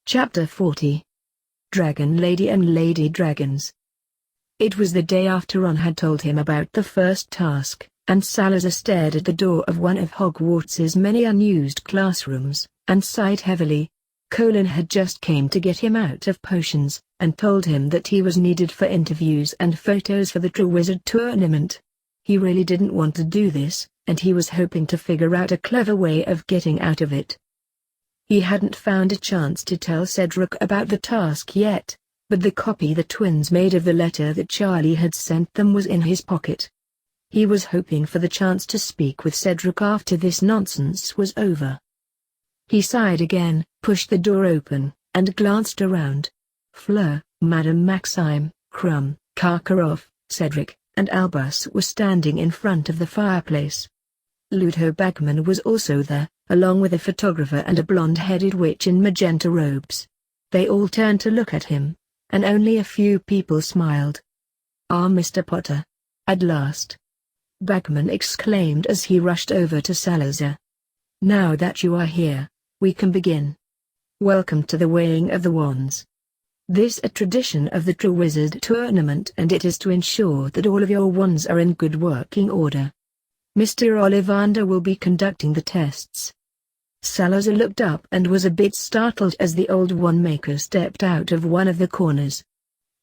Chapter 40. Dragon Lady and Lady Dragons. It was the day after Ron had told him about the first task, and Salazar stared at the door of one of Hogwarts's many unused classrooms, and sighed heavily. Colin had just came to get him out of potions, and told him that he was needed for interviews and photos for the Triwizard tournament. He really didn't want to do this, and he was hoping to figure out a clever way of getting out of it. He hadn't found a chance to tell Cedric about the task yet, but the copy the twins made of the letter that Charlie had sent them was in his pocket. He was hoping for the chance to speak with Cedric after this nonsense was over. He sighed again, pushed the door open, and glanced around. Fleur, Madame Maxime, Krum, Karkaroff, Cedric, and Albus were standing in front of the fireplace. Ludo Bagman was also there, along with a photographer and a blonde-headed witch in magenta robes. They all turned to look at him, and only a few people smiled. "Ah, Mr. Potter. At last!" Bagman exclaimed as he rushed over to Salazar. "Now that you are here, we can begin. Welcome to the weighing of the wands. This is a tradition of the Triwizard tournament, and it is to ensure that all of your wands are in good working order. Mr. Ollivander will be conducting the tests." Salazar looked up and was a bit startled as the old wand-maker stepped out of one of the corners.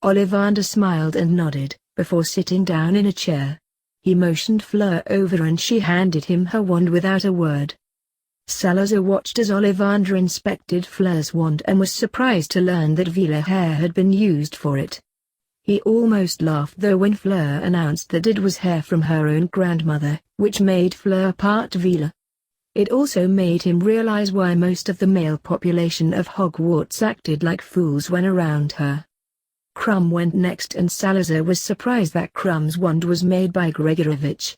Ollivander smiled and nodded, before sitting down in a chair. He motioned Fleur over and she handed him her wand without a word. Salazar watched as Ollivander inspected Fleur's wand and was surprised to learn that Vila hair had been used for it. He almost laughed though when Fleur announced that it was hair from her own grandmother, which made Fleur part Vila. It also made him realize why most of the male population of Hogwarts acted like fools when around her. Krum went next, and Salazar was surprised that Krum's wand was made by Gregorovitch.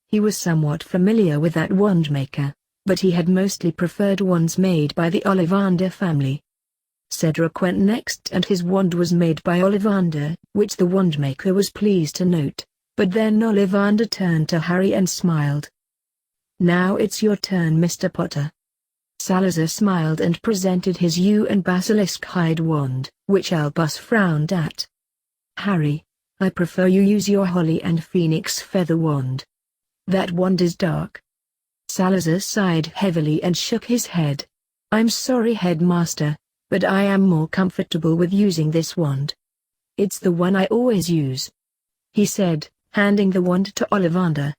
He was somewhat familiar with that wand-maker, but he had mostly preferred wands made by the Ollivander family. Cedric went next, and his wand was made by Ollivander, which the wand-maker was pleased to note, but then Ollivander turned to Harry and smiled. "Now it's your turn, Mr. Potter." Salazar smiled and presented his yew and basilisk hide wand, which Albus frowned at. "Harry, I prefer you use your holly and phoenix feather wand. That wand is dark." Salazar sighed heavily and shook his head. "I'm sorry, Headmaster, but I am more comfortable with using this wand. It's the one I always use," he said, handing the wand to Ollivander.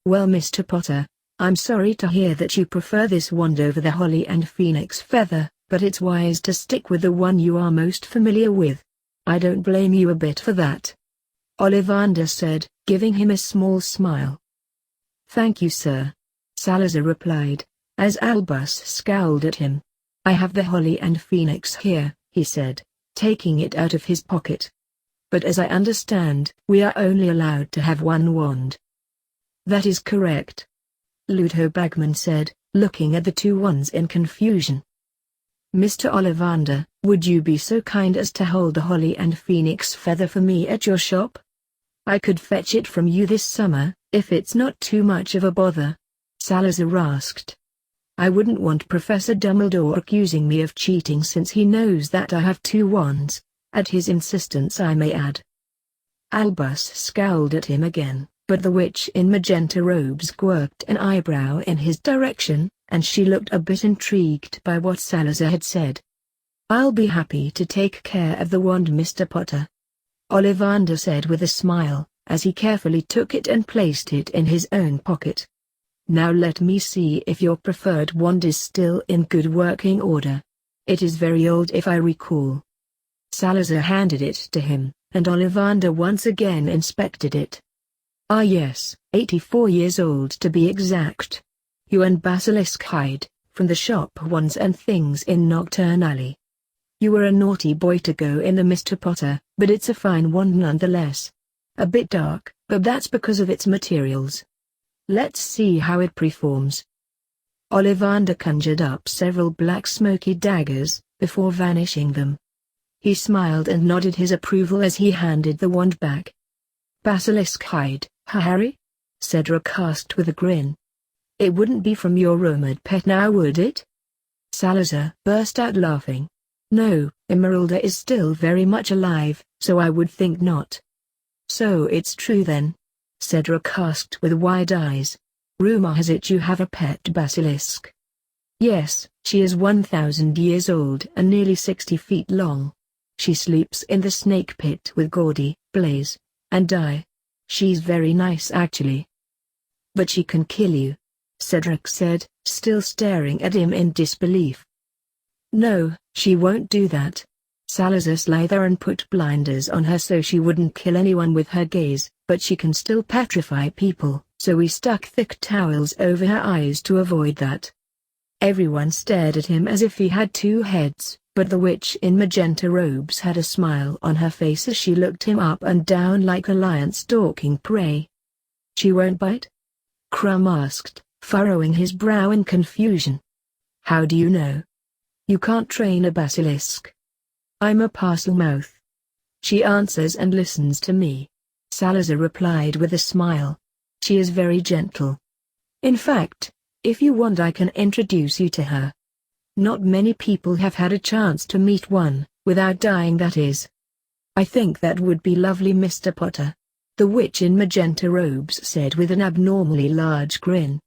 "Well, Mr. Potter, I'm sorry to hear that you prefer this wand over the holly and phoenix feather, but it's wise to stick with the one you are most familiar with. I don't blame you a bit for that," Ollivander said, giving him a small smile. "Thank you, sir," Salazar replied, as Albus scowled at him. "I have the holly and phoenix here," he said, taking it out of his pocket. "But as I understand, we are only allowed to have one wand." "That is correct," Ludo Bagman said, looking at the two wands in confusion. "Mr. Ollivander, would you be so kind as to hold the holly and phoenix feather for me at your shop? I could fetch it from you this summer, if it's not too much of a bother," Salazar asked. "I wouldn't want Professor Dumbledore accusing me of cheating since he knows that I have two wands, at his insistence I may add." Albus scowled at him again, but the witch in magenta robes quirked an eyebrow in his direction, and she looked a bit intrigued by what Salazar had said. "I'll be happy to take care of the wand, Mr. Potter," Ollivander said with a smile, as he carefully took it and placed it in his own pocket. "Now let me see if your preferred wand is still in good working order. It is very old if I recall." Salazar handed it to him, and Ollivander once again inspected it. "Ah yes, 84 years old to be exact. You and basilisk hide, from the shop Wands and Things in Nocturne Alley. You were a naughty boy to go in the Mr. Potter, but it's a fine wand nonetheless. A bit dark, but that's because of its materials. Let's see how it performs." Ollivander conjured up several black smoky daggers, before vanishing them. He smiled and nodded his approval as he handed the wand back. "Basilisk hide, Harry?" Cedric asked with a grin. "It wouldn't be from your rumored pet now, would it?" Salazar burst out laughing. No, Emeralda is still very much alive, so I would think not. So it's true then? Cedric asked with wide eyes. Rumor has it you have a pet basilisk. Yes, she is 1,000 years old and nearly 60 feet long. She sleeps in the snake pit with Gordy, Blaze, and Di. She's very nice actually. But she can kill you, Cedric said, still staring at him in disbelief. No, she won't do that. Salazar Slytherin put blinders on her so she wouldn't kill anyone with her gaze, but she can still petrify people, so we stuck thick towels over her eyes to avoid that. Everyone stared at him as if he had two heads, but the witch in magenta robes had a smile on her face as she looked him up and down like a lion stalking prey. She won't bite? Crumb asked, furrowing his brow in confusion. How do you know? You can't train a basilisk. I'm a parselmouth. She answers and listens to me. Salazar replied with a smile. She is very gentle. In fact, if you want I can introduce you to her. Not many people have had a chance to meet one, without dying that is. I think that would be lovely, Mr. Potter. The witch in magenta robes said with an abnormally large grin.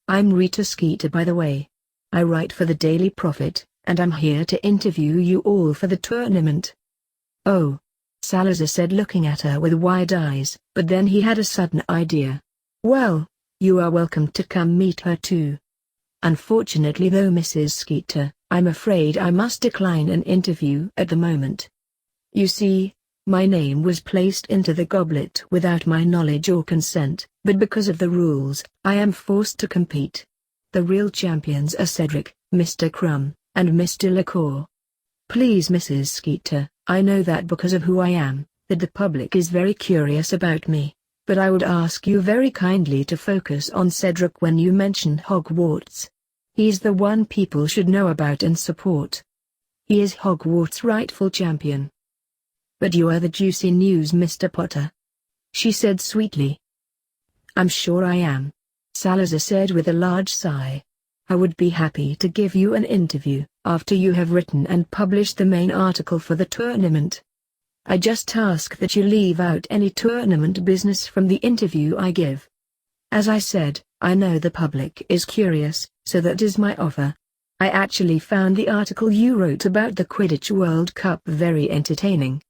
I'm Rita Skeeter by the way. I write for the Daily Prophet, and I'm here to interview you all for the tournament. Oh, Salazar said looking at her with wide eyes, but then he had a sudden idea. Well, you are welcome to come meet her too. Unfortunately though Mrs. Skeeter, I'm afraid I must decline an interview at the moment. You see, my name was placed into the goblet without my knowledge or consent, but because of the rules, I am forced to compete. The real champions are Cedric, Mr. Crumb, and Mr. Liqueur. Please Mrs. Skeeter, I know that because of who I am, that the public is very curious about me, but I would ask you very kindly to focus on Cedric when you mention Hogwarts. He's the one people should know about and support. He is Hogwarts' rightful champion. But you are the juicy news, Mr. Potter, she said sweetly. I'm sure I am, Salazar said with a large sigh. I would be happy to give you an interview, after you have written and published the main article for the tournament. I just ask that you leave out any tournament business from the interview I give. As I said, I know the public is curious, so that is my offer. I actually found the article you wrote about the Quidditch World Cup very entertaining.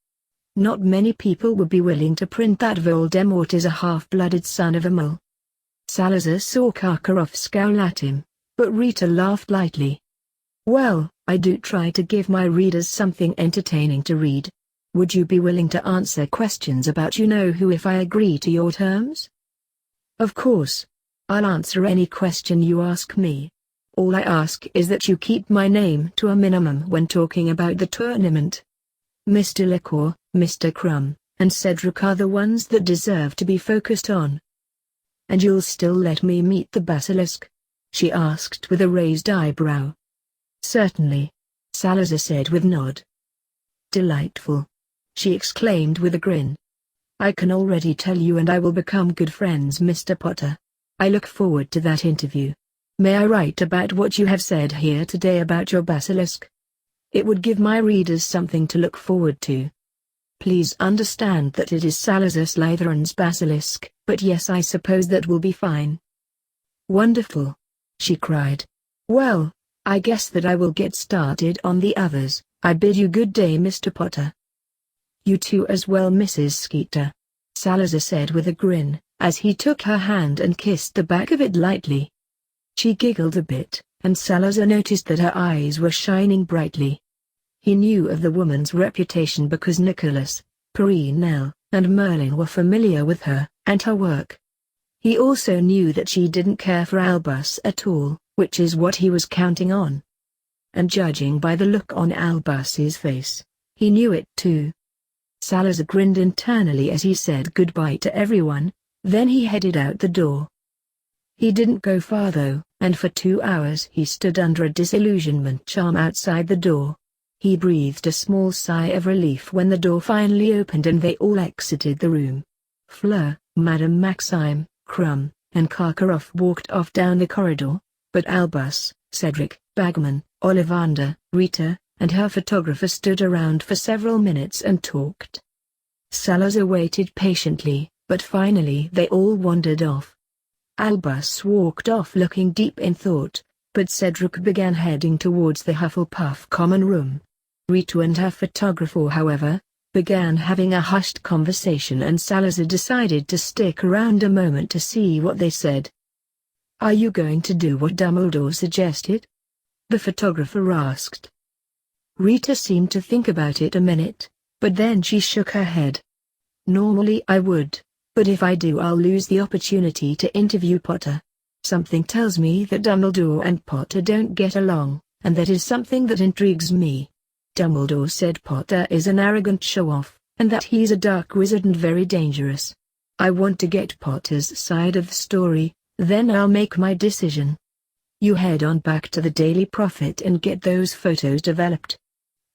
Not many people would be willing to print that Voldemort is a half-blooded son of a mole. Salazar saw Karkaroff scowl at him, but Rita laughed lightly. Well, I do try to give my readers something entertaining to read. Would you be willing to answer questions about you-know-who if I agree to your terms? Of course. I'll answer any question you ask me. All I ask is that you keep my name to a minimum when talking about the tournament. Mr. Liqueur, Mr. Crumb, and Cedric are the ones that deserve to be focused on. And you'll still let me meet the basilisk? She asked with a raised eyebrow. Certainly, Salazar said with a nod. Delightful, she exclaimed with a grin. I can already tell you and I will become good friends, Mr. Potter. I look forward to that interview. May I write about what you have said here today about your basilisk? It would give my readers something to look forward to. Please understand that it is Salazar Slytherin's basilisk, but yes, I suppose that will be fine. Wonderful, she cried. Well, I guess that I will get started on the others. I bid you good day, Mr. Potter. You too as well, Mrs. Skeeter, Salazar said with a grin, as he took her hand and kissed the back of it lightly. She giggled a bit, and Salazar noticed that her eyes were shining brightly. He knew of the woman's reputation because Nicholas, Perenelle, and Merlin were familiar with her and her work. He also knew that she didn't care for Albus at all, which is what he was counting on. And judging by the look on Albus's face, he knew it too. Salazar grinned internally as he said goodbye to everyone, then he headed out the door. He didn't go far though, and for 2 hours he stood under a disillusionment charm outside the door. He breathed a small sigh of relief when the door finally opened and they all exited the room. Fleur, Madame Maxime, Crumb, and Karkaroff walked off down the corridor, but Albus, Cedric, Bagman, Ollivander, Rita, and her photographer stood around for several minutes and talked. Salazar waited patiently, but finally they all wandered off. Albus walked off looking deep in thought, but Cedric began heading towards the Hufflepuff common room. Rita and her photographer, however, began having a hushed conversation, and Salazar decided to stick around a moment to see what they said. "Are you going to do what Dumbledore suggested?" the photographer asked. Rita seemed to think about it a minute, but then she shook her head. "Normally I would, but if I do I'll lose the opportunity to interview Potter. Something tells me that Dumbledore and Potter don't get along, and that is something that intrigues me. Dumbledore said Potter is an arrogant show-off, and that he's a dark wizard and very dangerous. I want to get Potter's side of the story, then I'll make my decision. You head on back to the Daily Prophet and get those photos developed.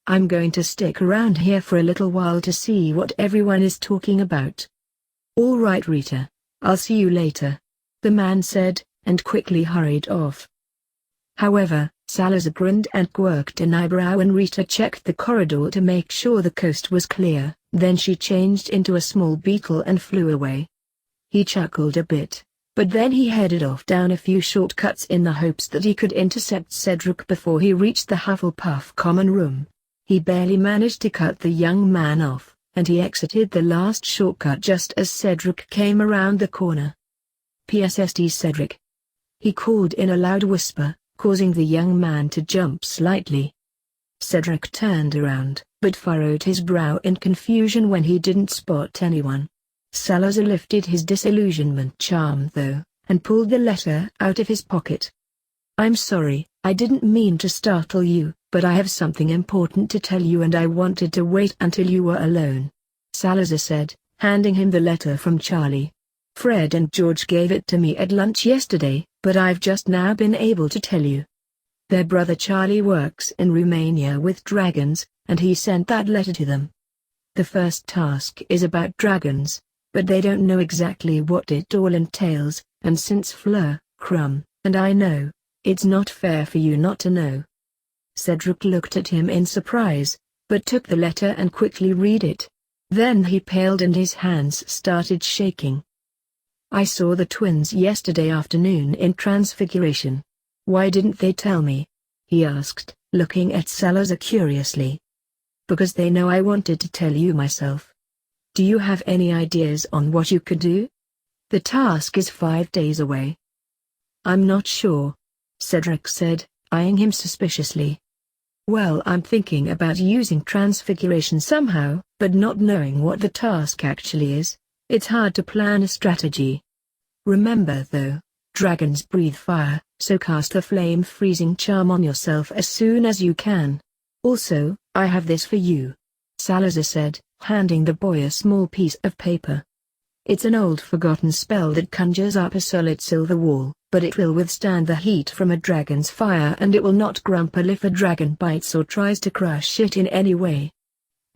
I'm going to stick around here for a little while to see what everyone is talking about." "All right, Rita, I'll see you later," the man said, and quickly hurried off. However, Salazar grinned and quirked an eyebrow, and Rita checked the corridor to make sure the coast was clear. Then she changed into a small beetle and flew away. He chuckled a bit, but then he headed off down a few shortcuts in the hopes that he could intercept Cedric before he reached the Hufflepuff common room. He barely managed to cut the young man off, and he exited the last shortcut just as Cedric came around the corner. "PSSD Cedric," he called in a loud whisper, causing the young man to jump slightly. Cedric turned around, but furrowed his brow in confusion when he didn't spot anyone. Salazar lifted his disillusionment charm though, and pulled the letter out of his pocket. "I'm sorry, I didn't mean to startle you, but I have something important to tell you and I wanted to wait until you were alone," Salazar said, handing him the letter from Charlie. "Fred and George gave it to me at lunch yesterday, but I've just now been able to tell you. Their brother Charlie works in Romania with dragons, and he sent that letter to them. The first task is about dragons, but they don't know exactly what it all entails, and since Fleur, Crumb, and I know, it's not fair for you not to know." Cedric looked at him in surprise, but took the letter and quickly read it. Then he paled and his hands started shaking. "I saw the twins yesterday afternoon in Transfiguration. Why didn't they tell me?" he asked, looking at Salazar curiously. "Because they know I wanted to tell you myself. Do you have any ideas on what you could do? The task is 5 days away." "I'm not sure," Cedric said, eyeing him suspiciously. "Well, I'm thinking about using Transfiguration somehow, but not knowing what the task actually is, it's hard to plan a strategy. Remember though, dragons breathe fire, so cast a flame freezing charm on yourself as soon as you can. Also, I have this for you," Salazar said, handing the boy a small piece of paper. "It's an old forgotten spell that conjures up a solid silver wall, but it will withstand the heat from a dragon's fire and it will not crumple if a dragon bites or tries to crush it in any way.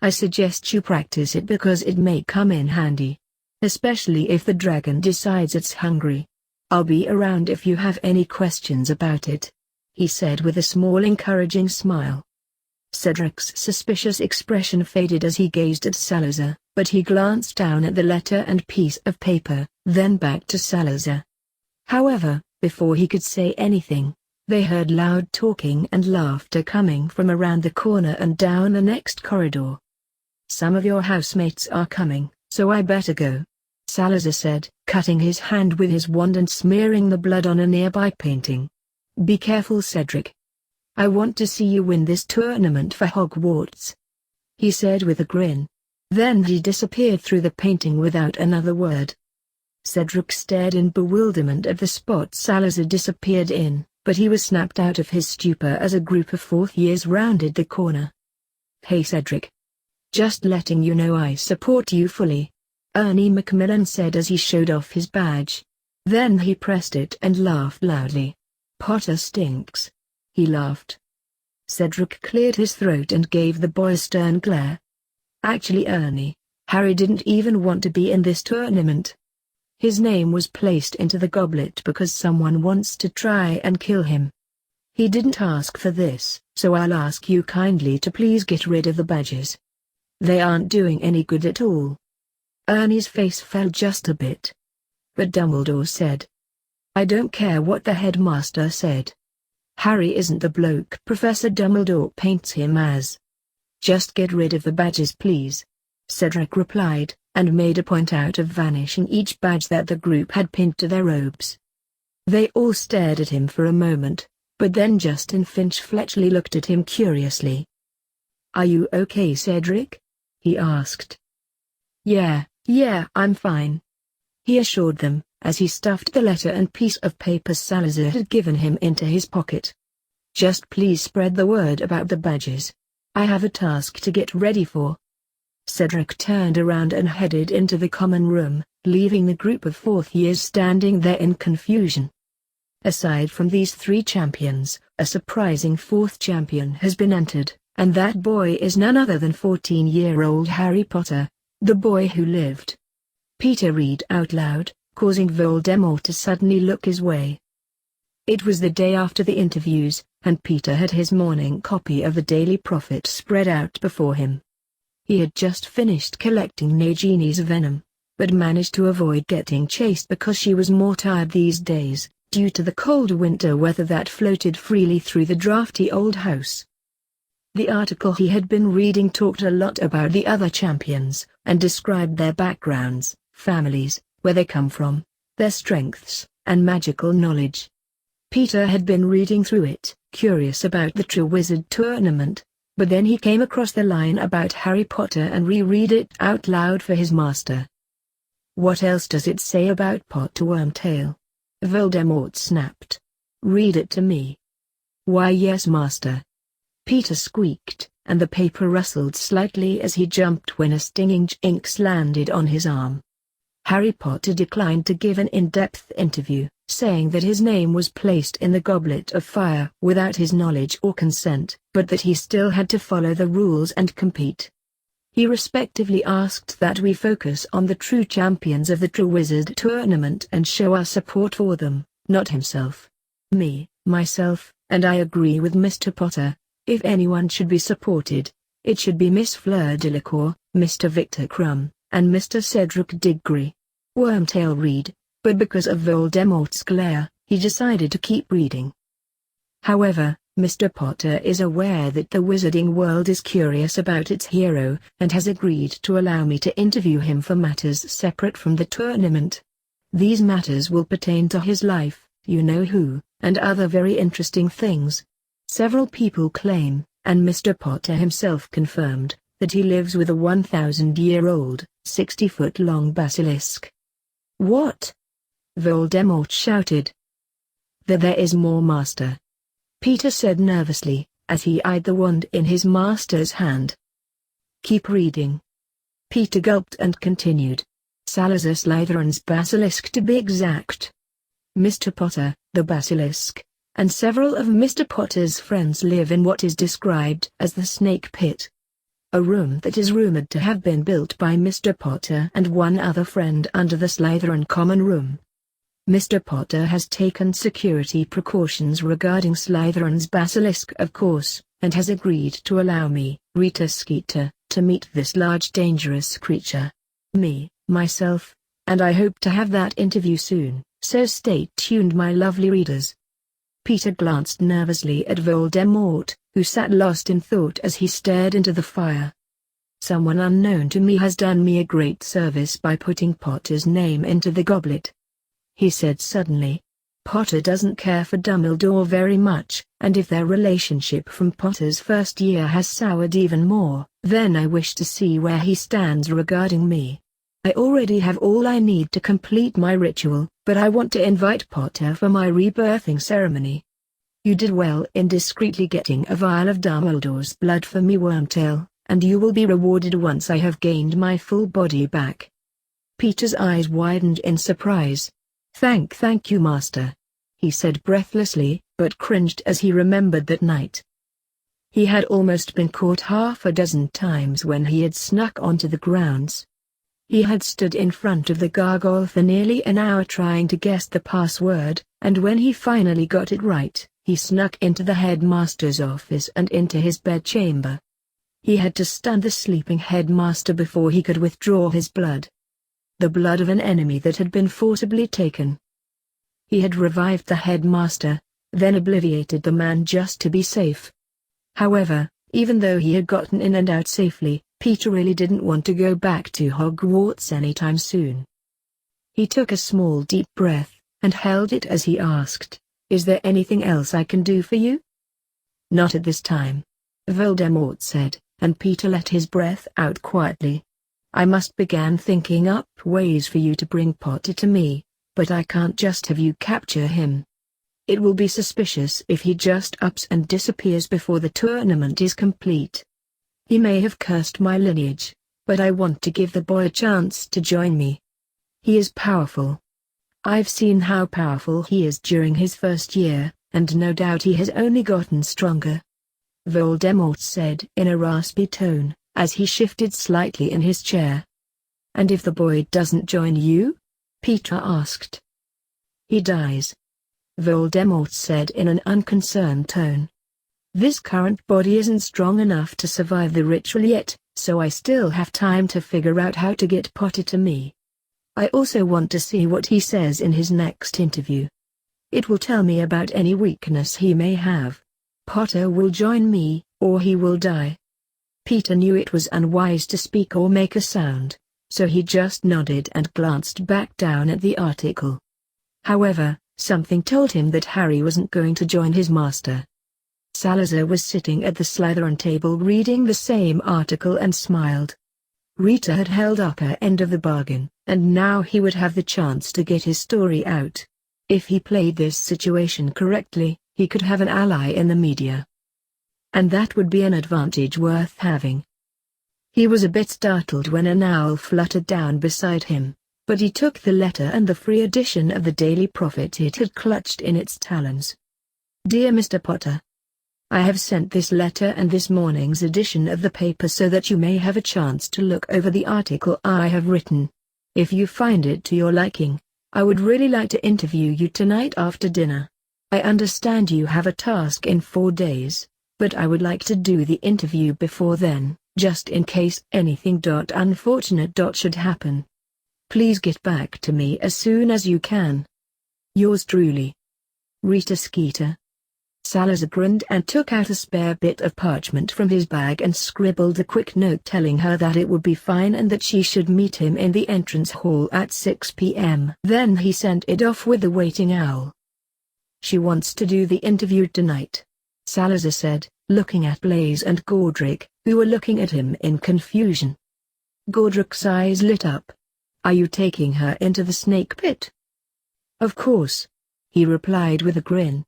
I suggest you practice it because it may come in handy. Especially if the dragon decides it's hungry. I'll be around if you have any questions about it," he said with a small encouraging smile. Cedric's suspicious expression faded as he gazed at Salazar, but he glanced down at the letter and piece of paper, then back to Salazar. However, before he could say anything, they heard loud talking and laughter coming from around the corner and down the next corridor. "Some of your housemates are coming, so I better go," Salazar said, cutting his hand with his wand and smearing the blood on a nearby painting. "Be careful, Cedric. I want to see you win this tournament for Hogwarts," he said with a grin. Then he disappeared through the painting without another word. Cedric stared in bewilderment at the spot Salazar disappeared in, but he was snapped out of his stupor as a group of fourth years rounded the corner. "Hey Cedric. Just letting you know I support you fully," Ernie Macmillan said as he showed off his badge. Then he pressed it and laughed loudly. "Potter stinks," he laughed. Cedric cleared his throat and gave the boy a stern glare. "Actually Ernie, Harry didn't even want to be in this tournament. His name was placed into the goblet because someone wants to try and kill him. He didn't ask for this, so I'll ask you kindly to please get rid of the badges. They aren't doing any good at all." Ernie's face fell just a bit. But Dumbledore said, "I don't care what the headmaster said. Harry isn't the bloke Professor Dumbledore paints him as. Just get rid of the badges please," Cedric replied, and made a point out of vanishing each badge that the group had pinned to their robes. They all stared at him for a moment, but then Justin Finch Fletchley looked at him curiously. "Are you okay, Cedric?" he asked. Yeah, I'm fine," he assured them, as he stuffed the letter and piece of paper Salazar had given him into his pocket. "Just please spread the word about the badges. I have a task to get ready for." Cedric turned around and headed into the common room, leaving the group of fourth years standing there in confusion. Aside from these three champions, a surprising fourth champion has been entered, and that boy is none other than 14-year-old Harry Potter, the boy who lived. Peter read out loud, causing Voldemort to suddenly look his way. It was the day after the interviews, and Peter had his morning copy of the Daily Prophet spread out before him. He had just finished collecting Nagini's venom, but managed to avoid getting chased because she was more tired these days, due to the cold winter weather that floated freely through the drafty old house. The article he had been reading talked a lot about the other champions, and described their backgrounds, families, where they come from, their strengths, and magical knowledge. Peter had been reading through it, curious about the True Wizard tournament, but then he came across the line about Harry Potter and reread it out loud for his master. "What else does it say about Potter Wormtail?" Voldemort snapped. "Read it to me." "Why yes, master," Peter squeaked, and the paper rustled slightly as he jumped when a stinging jinx landed on his arm. Harry Potter declined to give an in-depth interview, saying that his name was placed in the Goblet of Fire without his knowledge or consent, but that he still had to follow the rules and compete. He respectively asked that we focus on the true champions of the True Wizard tournament and show our support for them, not himself. Myself, and I agree with Mr. Potter. If anyone should be supported, it should be Miss Fleur Delacour, Mr. Victor Crumb, and Mr. Cedric Diggory. Wormtail read, but because of Voldemort's glare, he decided to keep reading. However, Mr. Potter is aware that the wizarding world is curious about its hero, and has agreed to allow me to interview him for matters separate from the tournament. These matters will pertain to his life, you know who, and other very interesting things. Several people claim, and Mr. Potter himself confirmed, that he lives with a 1,000-year-old, 60-foot-long basilisk. "What?" Voldemort shouted. There is more, master," Peter said nervously, as he eyed the wand in his master's hand. "Keep reading." Peter gulped and continued. "Salazar Slytherin's basilisk to be exact. Mr. Potter, the basilisk, and several of Mr. Potter's friends live in what is described as the Snake Pit. A room that is rumored to have been built by Mr. Potter and one other friend under the Slytherin Common Room. Mr. Potter has taken security precautions regarding Slytherin's basilisk of course, and has agreed to allow me, Rita Skeeter, to meet this large dangerous creature. Myself, and I hope to have that interview soon, so stay tuned my lovely readers." Peter glanced nervously at Voldemort, who sat lost in thought as he stared into the fire. "Someone unknown to me has done me a great service by putting Potter's name into the goblet," he said suddenly. "Potter doesn't care for Dumbledore very much, and if their relationship from Potter's first year has soured even more, then I wish to see where he stands regarding me. I already have all I need to complete my ritual, but I want to invite Potter for my rebirthing ceremony. You did well in discreetly getting a vial of Dumbledore's blood for me, Wormtail, and you will be rewarded once I have gained my full body back." Peter's eyes widened in surprise. Thank you, master," he said breathlessly, but cringed as he remembered that night. He had almost been caught half a dozen times when he had snuck onto the grounds. He had stood in front of the gargoyle for nearly an hour trying to guess the password, and when he finally got it right, He snuck into the headmaster's office and into his bedchamber. He had to stun the sleeping headmaster before he could withdraw his blood. The blood of an enemy that had been forcibly taken. He had revived the headmaster, then obliviated the man just to be safe. However, even though he had gotten in and out safely, Peter really didn't want to go back to Hogwarts anytime soon. He took a small deep breath, and held it as he asked, "Is there anything else I can do for you?" "Not at this time," Voldemort said, and Peter let his breath out quietly. "I must begin thinking up ways for you to bring Potter to me, but I can't just have you capture him. It will be suspicious if he just ups and disappears before the tournament is complete. He may have cursed my lineage, but I want to give the boy a chance to join me. He is powerful. I've seen how powerful he is during his first year, and no doubt he has only gotten stronger," Voldemort said in a raspy tone, as he shifted slightly in his chair. "And if the boy doesn't join you?" Peter asked. "He dies," Voldemort said in an unconcerned tone. "This current body isn't strong enough to survive the ritual yet, so I still have time to figure out how to get Potter to me. I also want to see what he says in his next interview. It will tell me about any weakness he may have. Potter will join me, or he will die." Peter knew it was unwise to speak or make a sound, so he just nodded and glanced back down at the article. However, something told him that Harry wasn't going to join his master. Salazar was sitting at the Slytherin table reading the same article and smiled. Rita had held up her end of the bargain, and now he would have the chance to get his story out. If he played this situation correctly, he could have an ally in the media. And that would be an advantage worth having. He was a bit startled when an owl fluttered down beside him, but he took the letter and the free edition of the Daily Prophet it had clutched in its talons. "Dear Mr. Potter, I have sent this letter and this morning's edition of the paper so that you may have a chance to look over the article I have written. If you find it to your liking, I would really like to interview you tonight after dinner. I understand you have a task in 4 days, but I would like to do the interview before then, just in case anything unfortunate should happen. Please get back to me as soon as you can. Yours truly, Rita Skeeter." Salazar grinned and took out a spare bit of parchment from his bag and scribbled a quick note telling her that it would be fine and that she should meet him in the entrance hall at 6 p.m. Then he sent it off with the waiting owl. "She wants to do the interview tonight," Salazar said, looking at Blaise and Godric, who were looking at him in confusion. Godric's eyes lit up. "Are you taking her into the snake pit?" "Of course," he replied with a grin.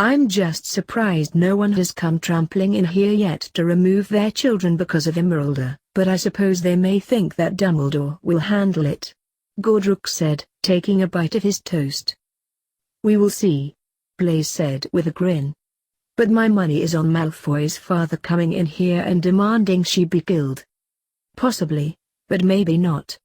"I'm just surprised no one has come trampling in here yet to remove their children because of Emeralda, but I suppose they may think that Dumbledore will handle it," Godric said, taking a bite of his toast. "We will see," Blaise said with a grin. "But my money is on Malfoy's father coming in here and demanding she be killed." "Possibly, but maybe not.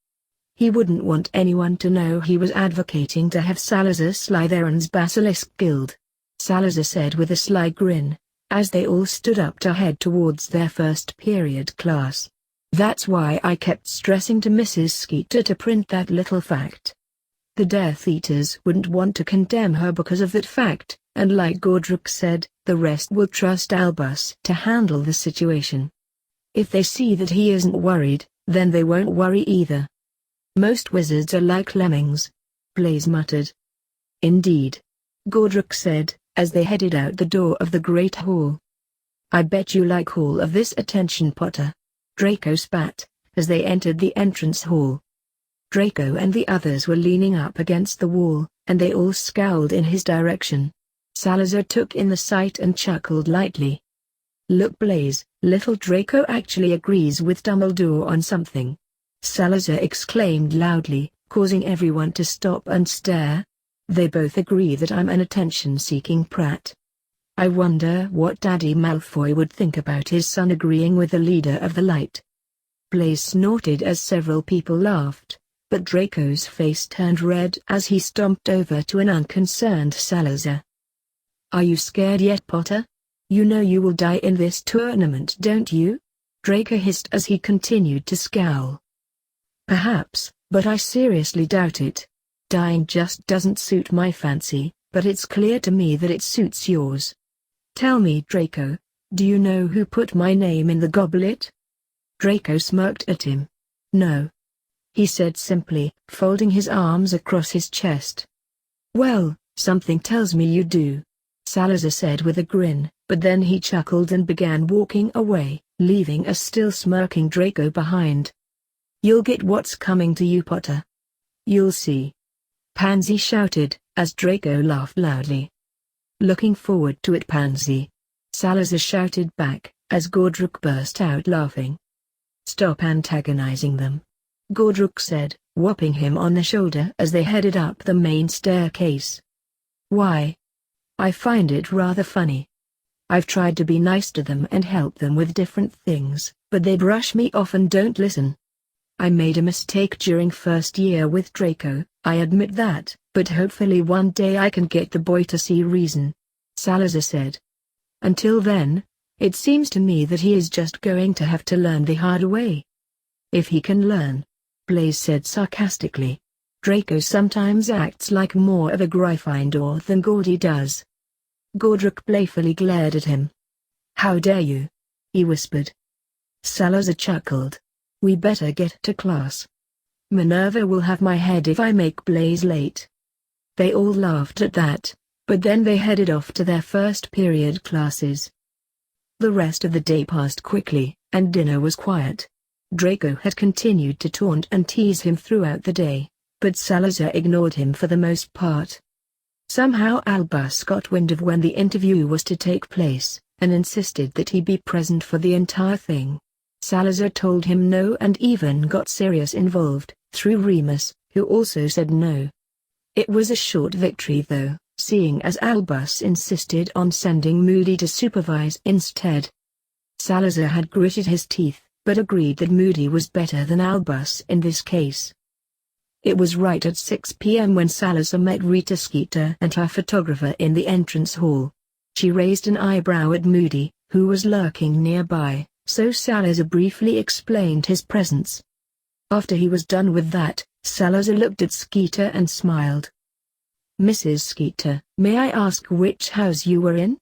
He wouldn't want anyone to know he was advocating to have Salazar Slytherin's basilisk killed," Salazar said with a sly grin, as they all stood up to head towards their first period class. "That's why I kept stressing to Mrs. Skeeter to print that little fact. The Death Eaters wouldn't want to condemn her because of that fact, and like Godric said, the rest will trust Albus to handle the situation. If they see that he isn't worried, then they won't worry either. Most wizards are like lemmings," Blaise muttered. "Indeed," Godric said, as they headed out the door of the Great Hall. "I bet you like all of this attention, Potter," Draco spat, as they entered the entrance hall. Draco and the others were leaning up against the wall, and they all scowled in his direction. Salazar took in the sight and chuckled lightly. "Look, Blaise, little Draco actually agrees with Dumbledore on something," Salazar exclaimed loudly, causing everyone to stop and stare. "They both agree that I'm an attention-seeking prat. I wonder what Daddy Malfoy would think about his son agreeing with the leader of the light." Blaise snorted as several people laughed, but Draco's face turned red as he stomped over to an unconcerned Salazar. Are you scared yet, Potter? You know you will die in this tournament, don't you? Draco hissed as he continued to scowl. Perhaps, but I seriously doubt it. Dying just doesn't suit my fancy, but it's clear to me that it suits yours. Tell me, Draco, do you know who put my name in the goblet? Draco smirked at him. No. He said simply, folding his arms across his chest. Well, something tells me you do, Salazar said with a grin, but then he chuckled and began walking away, leaving a still smirking Draco behind. You'll get what's coming to you, Potter. You'll see. Pansy shouted, as Draco laughed loudly. Looking forward to it, Pansy. Salazar shouted back, as Gordrook burst out laughing. Stop antagonizing them, Gordrook said, whopping him on the shoulder as they headed up the main staircase. Why? I find it rather funny. I've tried to be nice to them and help them with different things, but they brush me off and don't listen. I made a mistake during first year with Draco, I admit that, but hopefully one day I can get the boy to see reason, Salazar said. Until then, it seems to me that he is just going to have to learn the hard way. If he can learn, Blaze said sarcastically. Draco sometimes acts like more of a Gryffindor than Gordy does. Gordrook playfully glared at him. How dare you? He whispered. Salazar chuckled. We better get to class. Minerva will have my head if I make Blaze late. They all laughed at that, but then they headed off to their first period classes. The rest of the day passed quickly, and dinner was quiet. Draco had continued to taunt and tease him throughout the day, but Salazar ignored him for the most part. Somehow Albus got wind of when the interview was to take place, and insisted that he be present for the entire thing. Salazar told him no and even got Sirius involved, through Remus, who also said no. It was a short victory though, seeing as Albus insisted on sending Moody to supervise instead. Salazar had gritted his teeth, but agreed that Moody was better than Albus in this case. It was right at 6 p.m. when Salazar met Rita Skeeter and her photographer in the entrance hall. She raised an eyebrow at Moody, who was lurking nearby, so Salazar briefly explained his presence. After he was done with that, Salazar looked at Skeeter and smiled. Mrs. Skeeter, may I ask which house you were in?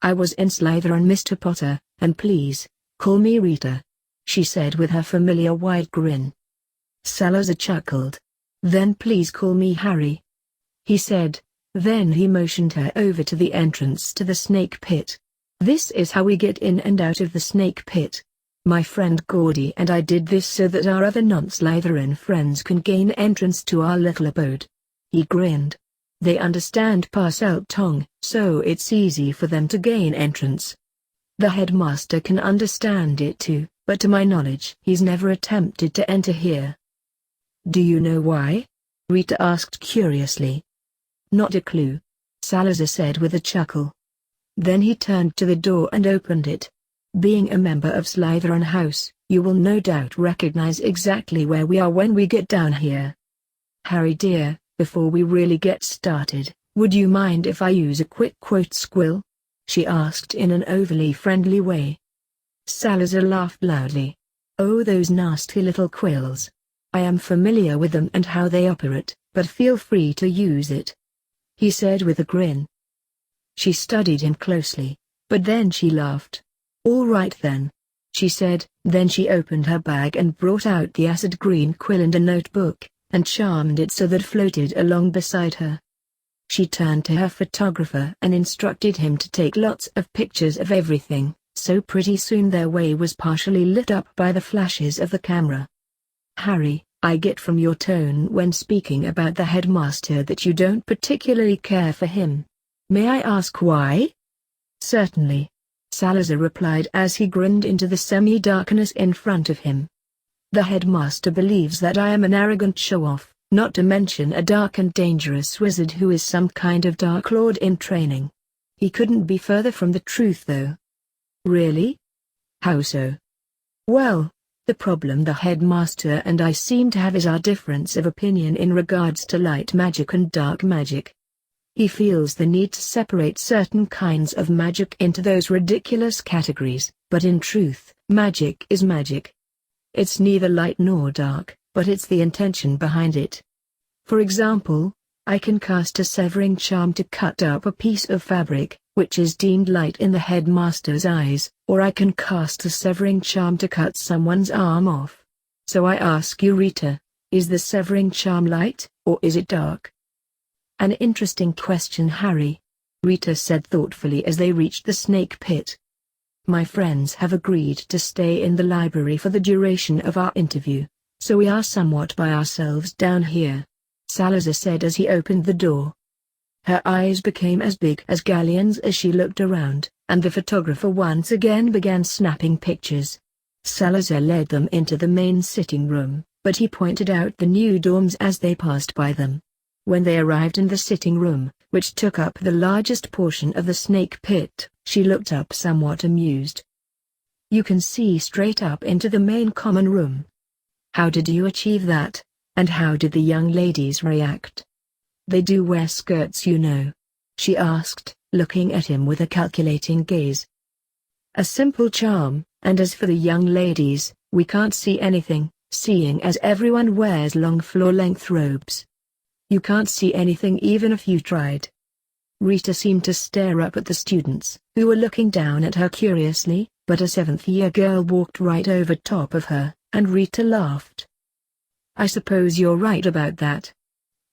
I was in Slytherin, Mr. Potter, and please, call me Rita, she said with her familiar wide grin. Salazar chuckled. Then please call me Harry, he said. Then he motioned her over to the entrance to the snake pit. This is how we get in and out of the snake pit. My friend Gordy and I did this so that our other non-Slytherin friends can gain entrance to our little abode. He grinned. They understand Parcel Tongue, so it's easy for them to gain entrance. The headmaster can understand it too, but to my knowledge he's never attempted to enter here. Do you know why? Rita asked curiously. Not a clue, Salazar said with a chuckle. Then he turned to the door and opened it. Being a member of Slytherin House, you will no doubt recognize exactly where we are when we get down here. Harry dear, before we really get started, would you mind if I use a quick quote squill? She asked in an overly friendly way. Salazar laughed loudly. Oh, those nasty little quills. I am familiar with them and how they operate, but feel free to use it, he said with a grin. She studied him closely, but then she laughed. All right then, she said. Then she opened her bag and brought out the acid green quill and a notebook, and charmed it so that it floated along beside her. She turned to her photographer and instructed him to take lots of pictures of everything, so pretty soon their way was partially lit up by the flashes of the camera. Harry, I get from your tone when speaking about the headmaster that you don't particularly care for him. May I ask why? Certainly, Salazar replied as he grinned into the semi-darkness in front of him. The headmaster believes that I am an arrogant show-off, not to mention a dark and dangerous wizard who is some kind of Dark Lord in training. He couldn't be further from the truth though. Really? How so? Well, the problem the headmaster and I seem to have is our difference of opinion in regards to light magic and dark magic. He feels the need to separate certain kinds of magic into those ridiculous categories, but in truth, magic is magic. It's neither light nor dark, but it's the intention behind it. For example, I can cast a severing charm to cut up a piece of fabric, which is deemed light in the headmaster's eyes, or I can cast a severing charm to cut someone's arm off. So I ask you, Rita, is the severing charm light, or is it dark? An interesting question, Harry, Rita said thoughtfully as they reached the snake pit. My friends have agreed to stay in the library for the duration of our interview, so we are somewhat by ourselves down here, Salazar said as he opened the door. Her eyes became as big as galleons as she looked around, and the photographer once again began snapping pictures. Salazar led them into the main sitting room, but he pointed out the new dorms as they passed by them. When they arrived in the sitting room, which took up the largest portion of the snake pit, she looked up somewhat amused. You can see straight up into the main common room. How did you achieve that, and how did the young ladies react? They do wear skirts, you know, she asked, looking at him with a calculating gaze. A simple charm, and as for the young ladies, we can't see anything, seeing as everyone wears long floor-length robes. You can't see anything even if you tried. Rita seemed to stare up at the students, who were looking down at her curiously, but a seventh-year girl walked right over top of her, and Rita laughed. I suppose you're right about that.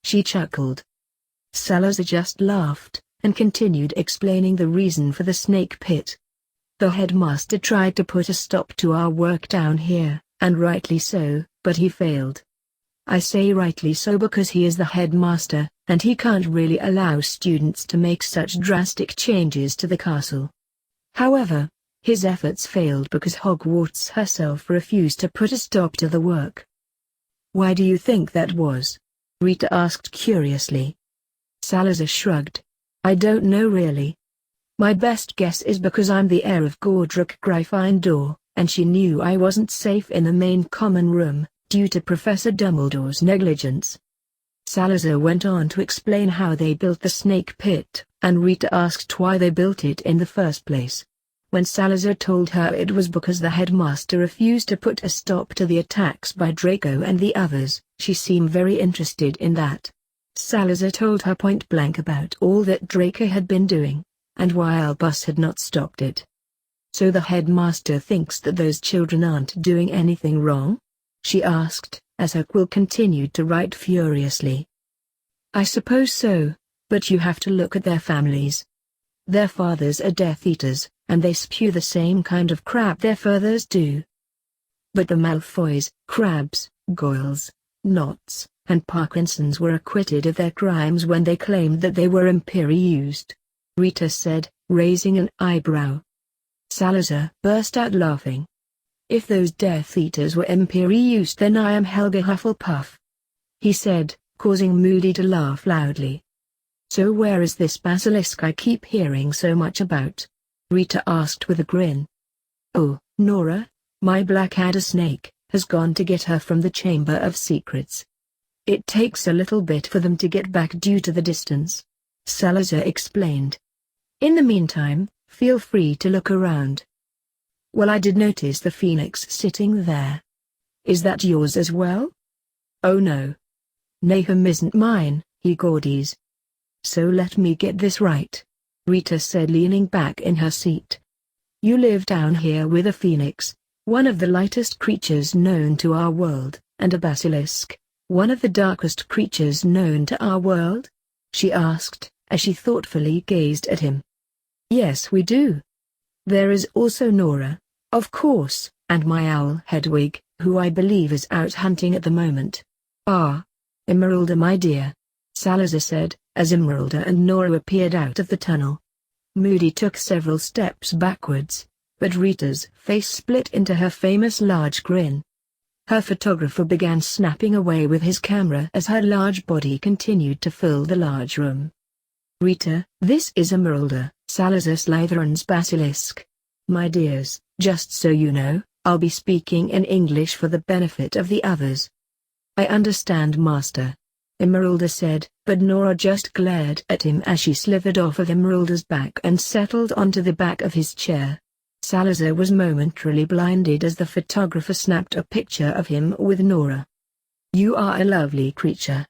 She chuckled. Salazar just laughed, and continued explaining the reason for the snake pit. The headmaster tried to put a stop to our work down here, and rightly so, but he failed. I say rightly so because he is the headmaster, and he can't really allow students to make such drastic changes to the castle. However, his efforts failed because Hogwarts herself refused to put a stop to the work. Why do you think that was? Rita asked curiously. Salazar shrugged. I don't know really. My best guess is because I'm the heir of Godric Gryffindor, and she knew I wasn't safe in the main common room, due to Professor Dumbledore's negligence. Salazar went on to explain how they built the snake pit, and Rita asked why they built it in the first place. When Salazar told her it was because the headmaster refused to put a stop to the attacks by Draco and the others, she seemed very interested in that. Salazar told her point blank about all that Draco had been doing, and why Albus had not stopped it. So the headmaster thinks that those children aren't doing anything wrong? She asked, as her quill continued to write furiously. I suppose so, but you have to look at their families. Their fathers are Death Eaters, and they spew the same kind of crap their fathers do. But the Malfoys, Crabs, Goyles, Knots, and Parkinsons were acquitted of their crimes when they claimed that they were imperioused, Rita said, raising an eyebrow. Salazar burst out laughing. If those Death Eaters were imperioused, then I am Helga Hufflepuff, he said, causing Moody to laugh loudly. So where is this basilisk I keep hearing so much about? Rita asked with a grin. Oh, Nora, my Blackadder snake, has gone to get her from the Chamber of Secrets. It takes a little bit for them to get back due to the distance, Salazar explained. In the meantime, feel free to look around. Well, I did notice the phoenix sitting there. Is that yours as well? Oh no. Nahum isn't mine, he Gordy's. So let me get this right, Rita said, leaning back in her seat. You live down here with a phoenix, one of the lightest creatures known to our world, and a basilisk, one of the darkest creatures known to our world? She asked, as she thoughtfully gazed at him. Yes, we do. There is also Nora, of course, and my owl Hedwig, who I believe is out hunting at the moment. Ah, Emeralda, my dear, Salazar said, as Emeralda and Nora appeared out of the tunnel. Moody took several steps backwards, but Rita's face split into her famous large grin. Her photographer began snapping away with his camera as her large body continued to fill the large room. Rita, this is Emeralda, Salazar Slytherin's basilisk. My dears, just so you know, I'll be speaking in English for the benefit of the others. I understand, Master. Emeralda said, but Nora just glared at him as she slithered off of Emeralda's back and settled onto the back of his chair. Salazar was momentarily blinded as the photographer snapped a picture of him with Nora. "You are a lovely creature.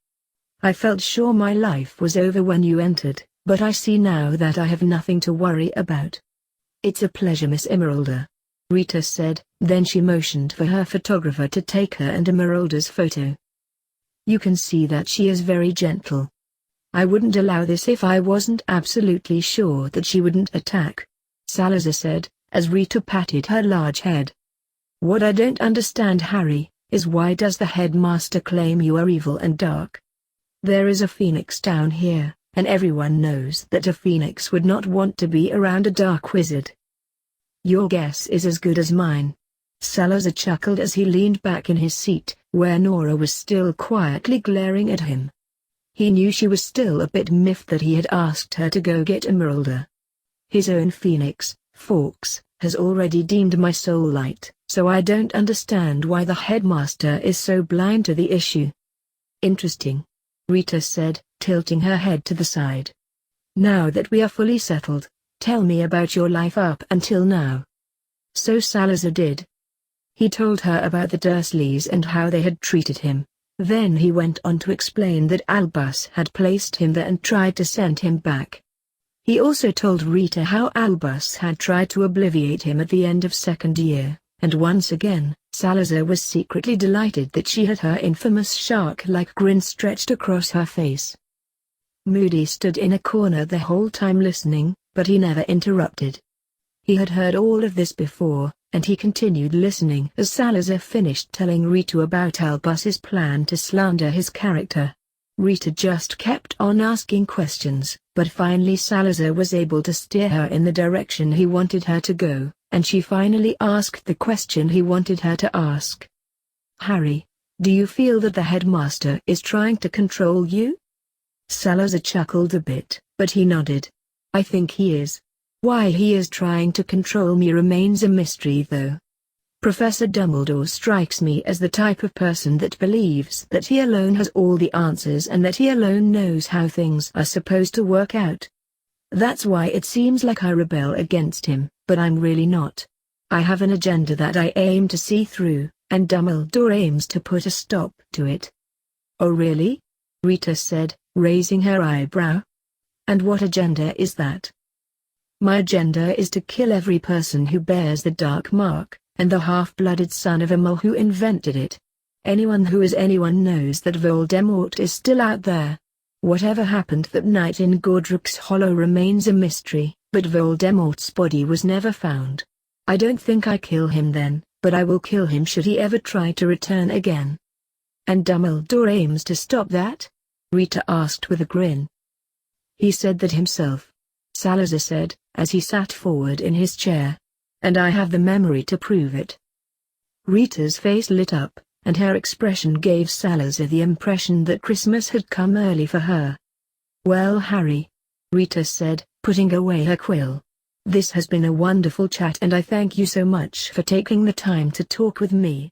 I felt sure my life was over when you entered, but I see now that I have nothing to worry about." "It's a pleasure, Miss Emeralda," Rita said, then she motioned for her photographer to take her and Emeralda's photo. "You can see that she is very gentle. I wouldn't allow this if I wasn't absolutely sure that she wouldn't attack," Salazar said, as Rita patted her large head. "What I don't understand, Harry, is why does the headmaster claim you are evil and dark? There is a phoenix down here, and everyone knows that a phoenix would not want to be around a dark wizard." "Your guess is as good as mine." Salazar chuckled as he leaned back in his seat, where Nora was still quietly glaring at him. He knew she was still a bit miffed that he had asked her to go get Emeralda. "His own phoenix, Fawkes, has already deemed my soul light, so I don't understand why the headmaster is so blind to the issue." "Interesting," Rita said, tilting her head to the side. "Now that we are fully settled, tell me about your life up until now." So Salazar did. He told her about the Dursleys and how they had treated him. Then he went on to explain that Albus had placed him there and tried to send him back. He also told Rita how Albus had tried to obliviate him at the end of second year, and once again, Salazar was secretly delighted that she had her infamous shark-like grin stretched across her face. Moody stood in a corner the whole time listening, but he never interrupted. He had heard all of this before, and he continued listening as Salazar finished telling Rita about Albus's plan to slander his character. Rita just kept on asking questions, but finally Salazar was able to steer her in the direction he wanted her to go, and she finally asked the question he wanted her to ask. "Harry, do you feel that the headmaster is trying to control you?" Salazar chuckled a bit, but he nodded. "I think he is. Why he is trying to control me remains a mystery though. Professor Dumbledore strikes me as the type of person that believes that he alone has all the answers and that he alone knows how things are supposed to work out. That's why it seems like I rebel against him, but I'm really not. I have an agenda that I aim to see through, and Dumbledore aims to put a stop to it." "Oh really?" Rita said, raising her eyebrow. "And what agenda is that?" "My agenda is to kill every person who bears the dark mark, and the half-blooded son of a mole who invented it. Anyone who is anyone knows that Voldemort is still out there. Whatever happened that night in Godric's Hollow remains a mystery, but Voldemort's body was never found. I don't think I kill him then, but I will kill him should he ever try to return again." "And Dumbledore aims to stop that?" Rita asked with a grin. "He said that himself," Salazar said, as he sat forward in his chair. "And I have the memory to prove it." Rita's face lit up, and her expression gave Salazar the impression that Christmas had come early for her. "Well, Harry," Rita said, putting away her quill. "This has been a wonderful chat and I thank you so much for taking the time to talk with me."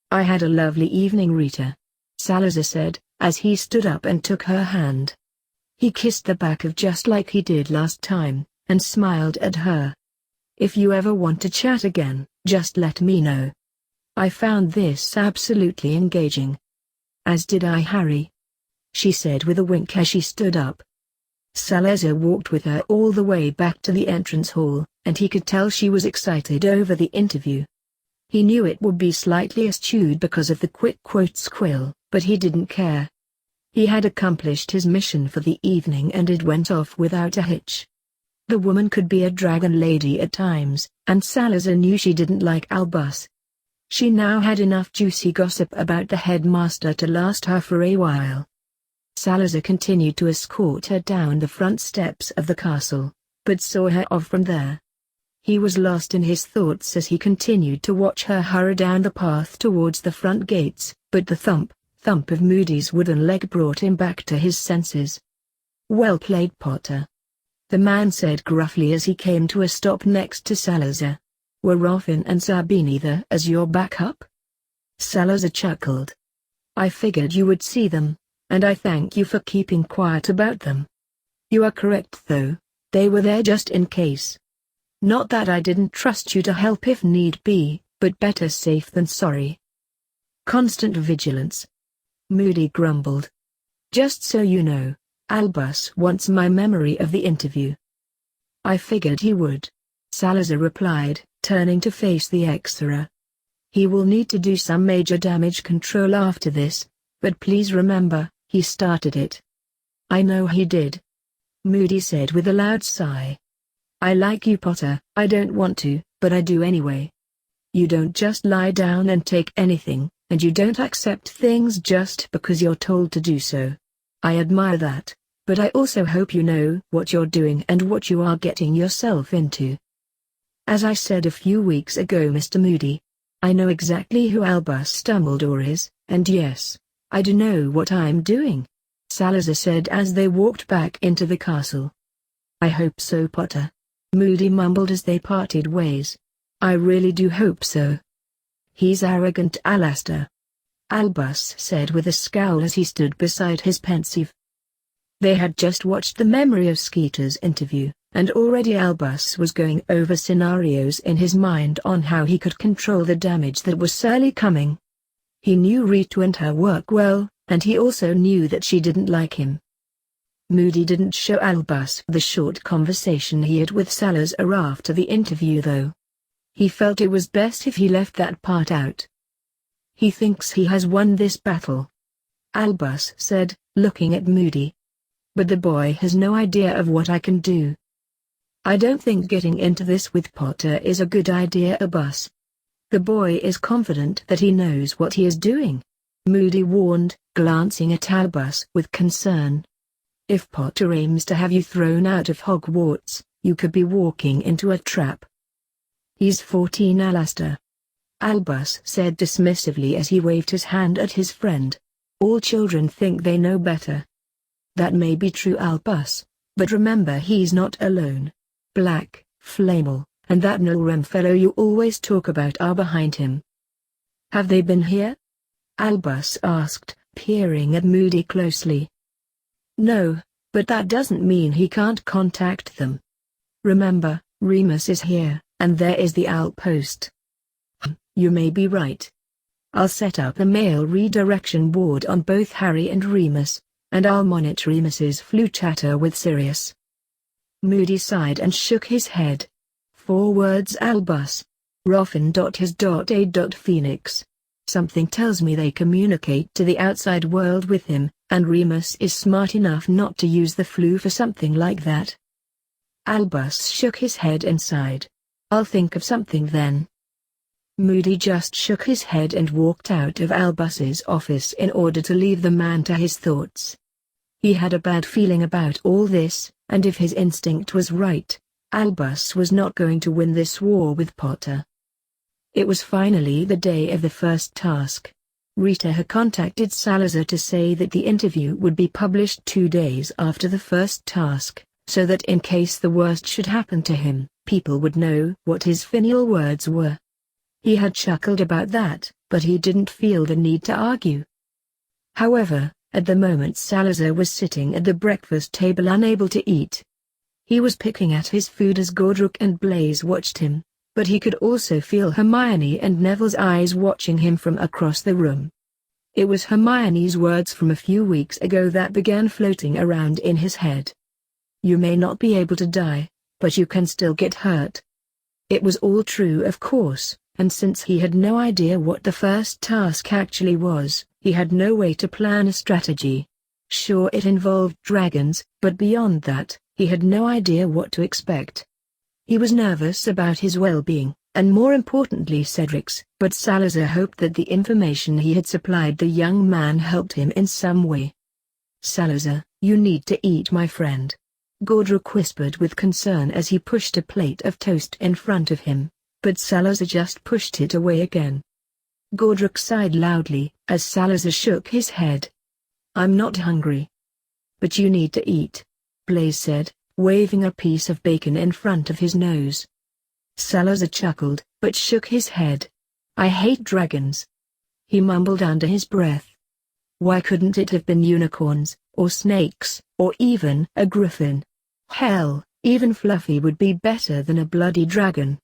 "I had a lovely evening, Rita," Salazar said, as he stood up and took her hand. He kissed the back of just like he did last time, and smiled at her. "If you ever want to chat again, just let me know. I found this absolutely engaging." "As did I, Harry," she said with a wink as she stood up. Salazar walked with her all the way back to the entrance hall, and he could tell she was excited over the interview. He knew it would be slightly eschewed because of the quick quotes quill, but he didn't care. He had accomplished his mission for the evening and it went off without a hitch. The woman could be a dragon lady at times, and Salazar knew she didn't like Albus. She now had enough juicy gossip about the headmaster to last her for a while. Salazar continued to escort her down the front steps of the castle, but saw her off from there. He was lost in his thoughts as he continued to watch her hurry down the path towards the front gates, but the thump of Moody's wooden leg brought him back to his senses. "Well played, Potter," the man said gruffly as he came to a stop next to Salazar. "Were Ruffin and Sabini there as your backup?" Salazar chuckled. "I figured you would see them. and I thank you for keeping quiet about them. You are correct though, they were there just in case. Not that I didn't trust you to help if need be, but better safe than sorry. Constant vigilance. Moody grumbled. Just so you know, Albus wants my memory of the interview. I figured he would. Salazar replied, turning to face the Exeter. He will need to do some major damage control after this, but please remember, he started it. I know he did. Moody said with a loud sigh. I like you, Potter. I don't want to, but I do anyway. You don't just lie down and take anything, and you don't accept things just because you're told to do so. I admire that, but I also hope you know what you're doing and what you are getting yourself into. As I said a few weeks ago, Mr. Moody, I know exactly who Albus Dumbledore is, and yes, I do know what I'm doing, Salazar said as they walked back into the castle. I hope so, Potter. Moody mumbled as they parted ways. I really do hope so. He's arrogant, Alastair, Albus said with a scowl as he stood beside his pensieve. They had just watched the memory of Skeeter's interview, and already Albus was going over scenarios in his mind on how he could control the damage that was surely coming. He knew Rita and her work well, and he also knew that she didn't like him. Moody didn't show Albus the short conversation he had with Salazar after the interview though. He felt it was best if he left that part out. He thinks he has won this battle, Albus said, looking at Moody. But the boy has no idea of what I can do. I don't think getting into this with Potter is a good idea, Albus. The boy is confident that he knows what he is doing, Moody warned, glancing at Albus with concern. If Potter aims to have you thrown out of Hogwarts, you could be walking into a trap. He's 14, Alastair, Albus said dismissively as he waved his hand at his friend. All children think they know better. That may be true, Albus, but remember he's not alone. Black, Flamel, and that Nilrem fellow you always talk about are behind him. Have they been here? Albus asked, peering at Moody closely. No, but that doesn't mean he can't contact them. Remember, Remus is here, and there is the outpost. You may be right. I'll set up a mail redirection board on both Harry and Remus, and I'll monitor Remus's flu chatter with Sirius. Moody sighed and shook his head. 4 words, Albus. Roffin.his.a.Phoenix. Something tells me they communicate to the outside world with him, and Remus is smart enough not to use the flu for something like that. Albus shook his head and sighed. I'll think of something then. Moody just shook his head and walked out of Albus's office in order to leave the man to his thoughts. He had a bad feeling about all this, and if his instinct was right, Albus was not going to win this war with Potter. It was finally the day of the first task. Rita had contacted Salazar to say that the interview would be published 2 days after the first task, so that in case the worst should happen to him, people would know what his final words were. He had chuckled about that, but he didn't feel the need to argue. However, at the moment Salazar was sitting at the breakfast table unable to eat. He was picking at his food as Godric and Blaise watched him, but he could also feel Hermione and Neville's eyes watching him from across the room. It was Hermione's words from a few weeks ago that began floating around in his head. You may not be able to die, but you can still get hurt. It was all true, of course, and since he had no idea what the first task actually was, he had no way to plan a strategy. Sure, it involved dragons, but beyond that, he had no idea what to expect. He was nervous about his well-being, and more importantly Cedric's, but Salazar hoped that the information he had supplied the young man helped him in some way. Salazar, you need to eat, my friend, Godric whispered with concern as he pushed a plate of toast in front of him, but Salazar just pushed it away again. Godric sighed loudly, as Salazar shook his head. I'm not hungry. But you need to eat, Blaise said, waving a piece of bacon in front of his nose. Salazar chuckled, but shook his head. I hate dragons, he mumbled under his breath. Why couldn't it have been unicorns, or snakes, or even a griffin? Hell, even Fluffy would be better than a bloody dragon.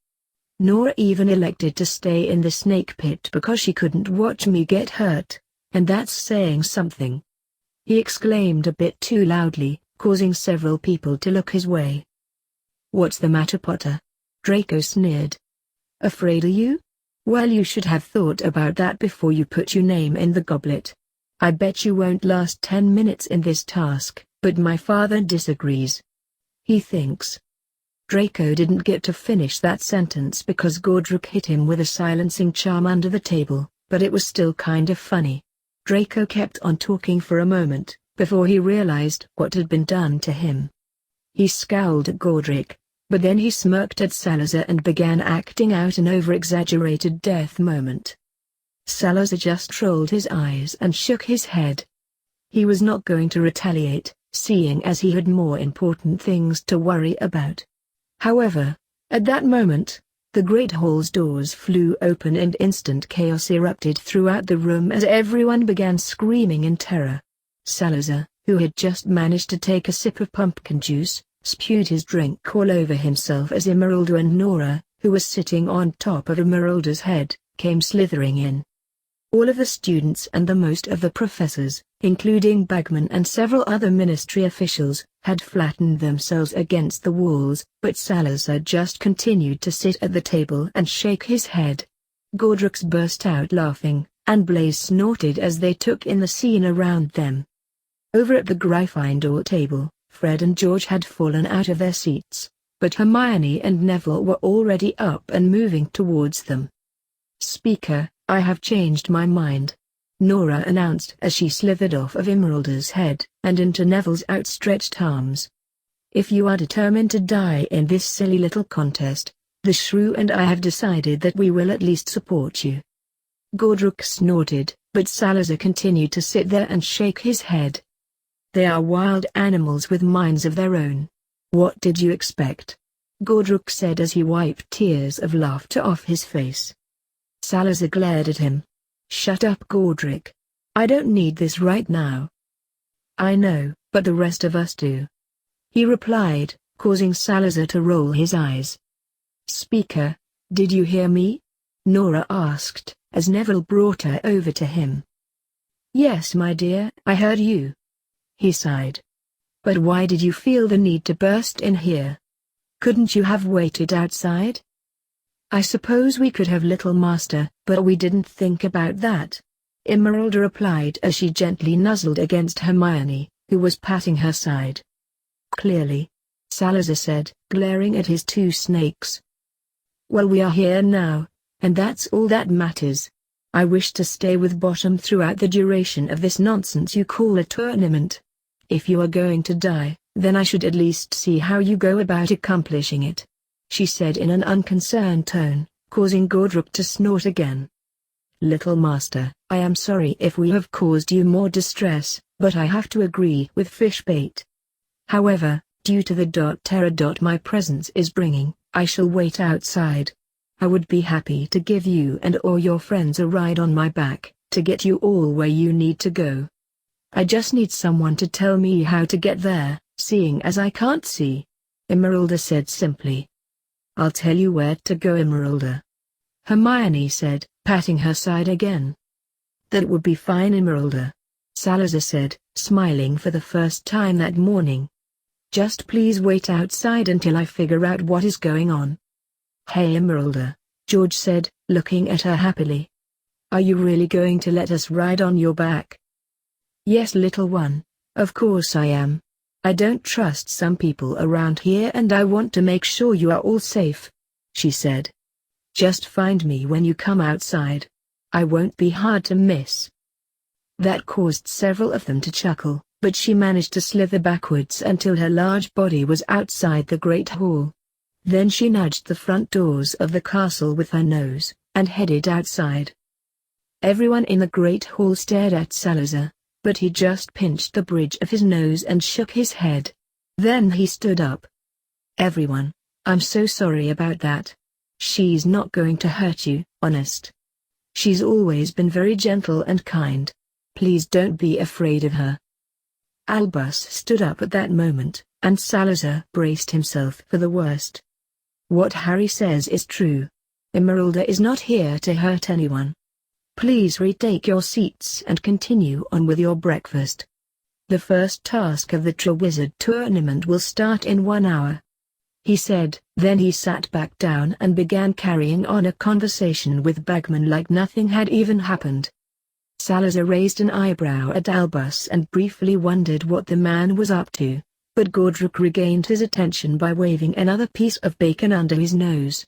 Nora even elected to stay in the snake pit because she couldn't watch me get hurt, and that's saying something. He exclaimed a bit too loudly, causing several people to look his way. What's the matter, Potter? Draco sneered. Afraid are you? Well, you should have thought about that before you put your name in the goblet. I bet you won't last 10 minutes in this task, but my father disagrees. He thinks. Draco didn't get to finish that sentence because Godric hit him with a silencing charm under the table, but it was still kind of funny. Draco kept on talking for a moment, before he realized what had been done to him. He scowled at Godric, but then he smirked at Salazar and began acting out an over-exaggerated death moment. Salazar just rolled his eyes and shook his head. He was not going to retaliate, seeing as he had more important things to worry about. However, at that moment, the Great Hall's doors flew open and instant chaos erupted throughout the room as everyone began screaming in terror. Salazar, who had just managed to take a sip of pumpkin juice, spewed his drink all over himself as Emeralda and Nora, who was sitting on top of Emeralda's head, came slithering in. All of the students and the most of the professors, including Bagman and several other ministry officials, had flattened themselves against the walls, but Salazar just continued to sit at the table and shake his head. Godrix burst out laughing, and Blaze snorted as they took in the scene around them. Over at the Gryffindor table, Fred and George had fallen out of their seats, but Hermione and Neville were already up and moving towards them. "Speaker, I have changed my mind," Nora announced as she slithered off of Emeralda's head and into Neville's outstretched arms. "If you are determined to die in this silly little contest, the shrew and I have decided that we will at least support you." Godric snorted, but Salazar continued to sit there and shake his head. "They are wild animals with minds of their own. What did you expect?" Godric said as he wiped tears of laughter off his face. Salazar glared at him. "Shut up, Godric. I don't need this right now." "I know, but the rest of us do," he replied, causing Salazar to roll his eyes. "Speaker, did you hear me?" Nora asked, as Neville brought her over to him. "Yes, my dear, I heard you," he sighed. "But why did you feel the need to burst in here? Couldn't you have waited outside?" "I suppose we could have, little master, but we didn't think about that," Emeralda replied as she gently nuzzled against Hermione, who was patting her side. "Clearly," Salazar said, glaring at his two snakes. "Well, we are here now, and that's all that matters. I wish to stay with Bottom throughout the duration of this nonsense you call a tournament. If you are going to die, then I should at least see how you go about accomplishing it," she said in an unconcerned tone, causing Godric to snort again. "Little master, I am sorry if we have caused you more distress, but I have to agree with Fishbait. However, due to the terror my presence is bringing, I shall wait outside. I would be happy to give you and all your friends a ride on my back, to get you all where you need to go. I just need someone to tell me how to get there, seeing as I can't see," Emeralda said simply. "I'll tell you where to go, Emeralda," Hermione said, patting her side again. "That would be fine, Emeralda," Salazar said, smiling for the first time that morning. "Just please wait outside until I figure out what is going on." "Hey Emeralda," George said, looking at her happily. "Are you really going to let us ride on your back?" "Yes, little one, of course I am. I don't trust some people around here and I want to make sure you are all safe," she said. "Just find me when you come outside. I won't be hard to miss." That caused several of them to chuckle, but she managed to slither backwards until her large body was outside the Great Hall. Then she nudged the front doors of the castle with her nose, and headed outside. Everyone in the Great Hall stared at Salazar, but he just pinched the bridge of his nose and shook his head. Then he stood up. "Everyone, I'm so sorry about that. She's not going to hurt you, honest. She's always been very gentle and kind. Please don't be afraid of her. Albus stood up at that moment, and Salazar braced himself for the worst. What Harry says is true. Emeralda is not here to hurt anyone. Please retake your seats and continue on with your breakfast. The first task of the Triwizard Tournament will start in 1 hour," he said. Then he sat back down and began carrying on a conversation with Bagman like nothing had even happened. Salazar raised an eyebrow at Albus and briefly wondered what the man was up to, but Godric regained his attention by waving another piece of bacon under his nose.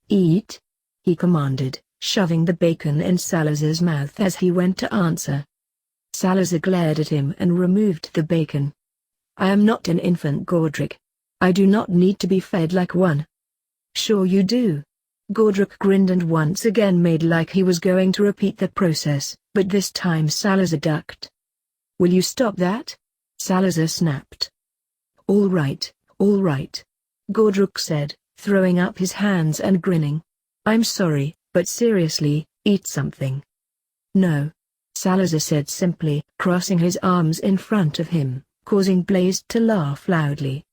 "Eat," he commanded, shoving the bacon in Salazar's mouth as he went to answer. Salazar glared at him and removed the bacon. "I am not an infant, Godric. I do not need to be fed like one." "Sure you do." Godric grinned and once again made like he was going to repeat the process, but this time Salazar ducked. "Will you stop that?" Salazar snapped. All right," Godric said, throwing up his hands and grinning. "I'm sorry, but seriously, eat something." "No," Salazar said simply, crossing his arms in front of him, causing Blaze to laugh loudly.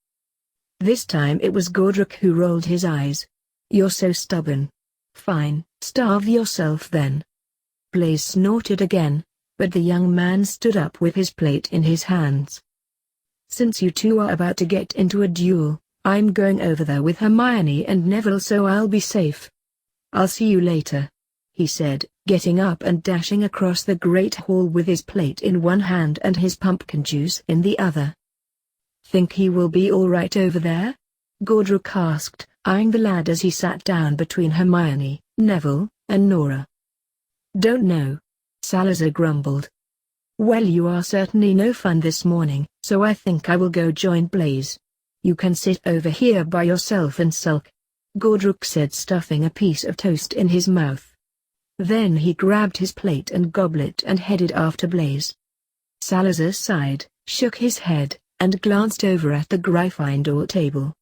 This time it was Godric who rolled his eyes. "You're so stubborn. Fine, starve yourself then." Blaze snorted again, but the young man stood up with his plate in his hands. "Since you two are about to get into a duel, I'm going over there with Hermione and Neville so I'll be safe. I'll see you later," he said, getting up and dashing across the great hall with his plate in one hand and his pumpkin juice in the other. "Think he will be all right over there?" Godric asked, eyeing the lad as he sat down between Hermione, Neville, and Nora. "Don't know," Salazar grumbled. "Well, you are certainly no fun this morning, so I think I will go join Blaze. You can sit over here by yourself and sulk," Godric said, stuffing a piece of toast in his mouth. Then he grabbed his plate and goblet and headed after Blaze. Salazar sighed, shook his head, and glanced over at the Gryffindor table.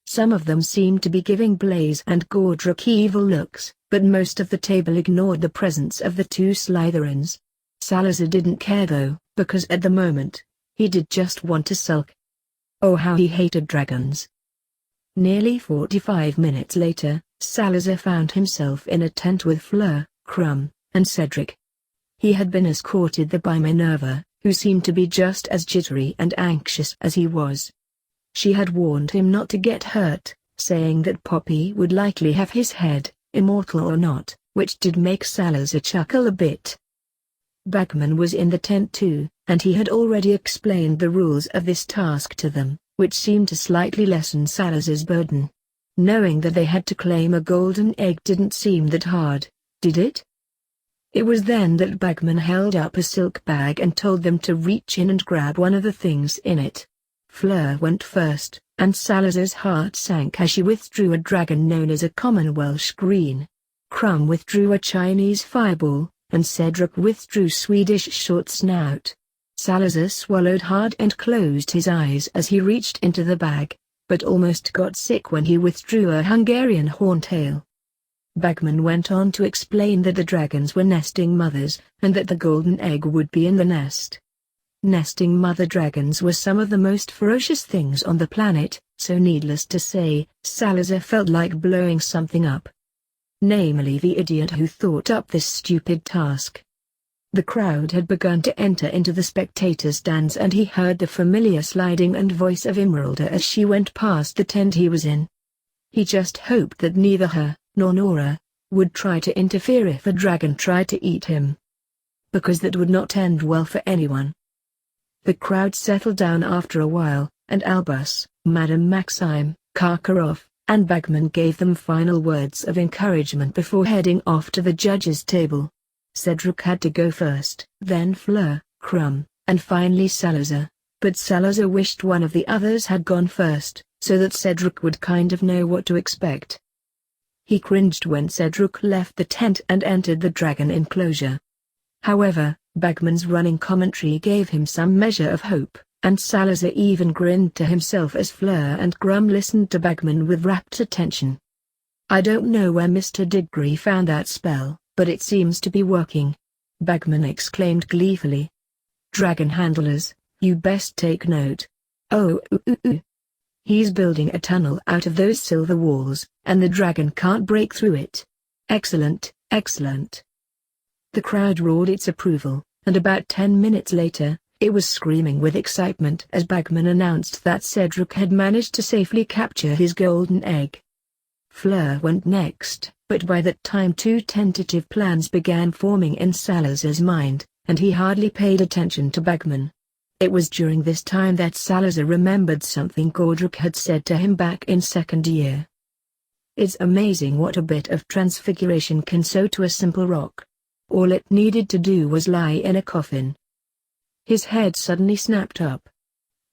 Some of them seemed to be giving Blaze and Godric evil looks, but most of the table ignored the presence of the two Slytherins. Salazar didn't care though, because at the moment, he did just want to sulk. Oh, how he hated dragons. Nearly 45 minutes later, Salazar found himself in a tent with Fleur, Krum, and Cedric. He had been escorted there by Minerva, who seemed to be just as jittery and anxious as he was. She had warned him not to get hurt, saying that Poppy would likely have his head, immortal or not, which did make Salazar chuckle a bit. Bagman was in the tent too, and he had already explained the rules of this task to them, which seemed to slightly lessen Salazar's burden. Knowing that they had to claim a golden egg didn't seem that hard, did it? It was then that Bagman held up a silk bag and told them to reach in and grab one of the things in it. Fleur went first, and Salazar's heart sank as she withdrew a dragon known as a common Welsh green. Krum withdrew a Chinese fireball, and Cedric withdrew Swedish short snout. Salazar swallowed hard and closed his eyes as he reached into the bag, but almost got sick when he withdrew a Hungarian horntail. Bagman went on to explain that the dragons were nesting mothers, and that the golden egg would be in the nest. Nesting mother dragons were some of the most ferocious things on the planet, so needless to say, Salazar felt like blowing something up. Namely the idiot who thought up this stupid task. The crowd had begun to enter into the spectator stands and he heard the familiar sliding and voice of Emeralda as she went past the tent he was in. He just hoped that neither her, nor Nora, would try to interfere if a dragon tried to eat him. Because that would not end well for anyone. The crowd settled down after a while, and Albus, Madame Maxime, Karkaroff, and Bagman gave them final words of encouragement before heading off to the judges' table. Cedric had to go first, then Fleur, Krum, and finally Salazar, but Salazar wished one of the others had gone first, so that Cedric would kind of know what to expect. He cringed when Cedric left the tent and entered the dragon enclosure. However, Bagman's running commentary gave him some measure of hope, and Salazar even grinned to himself as Fleur and Krum listened to Bagman with rapt attention. "I don't know where Mr. Diggory found that spell, but it seems to be working. Bagman exclaimed gleefully. "Dragon handlers, you best take note. Oh, he's building a tunnel out of those silver walls, and the dragon can't break through it. Excellent, excellent." The crowd roared its approval, and about 10 minutes later, it was screaming with excitement as Bagman announced that Cedric had managed to safely capture his golden egg. Fleur went next, but by that time two tentative plans began forming in Salazar's mind, and he hardly paid attention to Bagman. It was during this time that Salazar remembered something Cedric had said to him back in second year. "It's amazing what a bit of transfiguration can sew to a simple rock. All it needed to do was lie in a coffin." His head suddenly snapped up.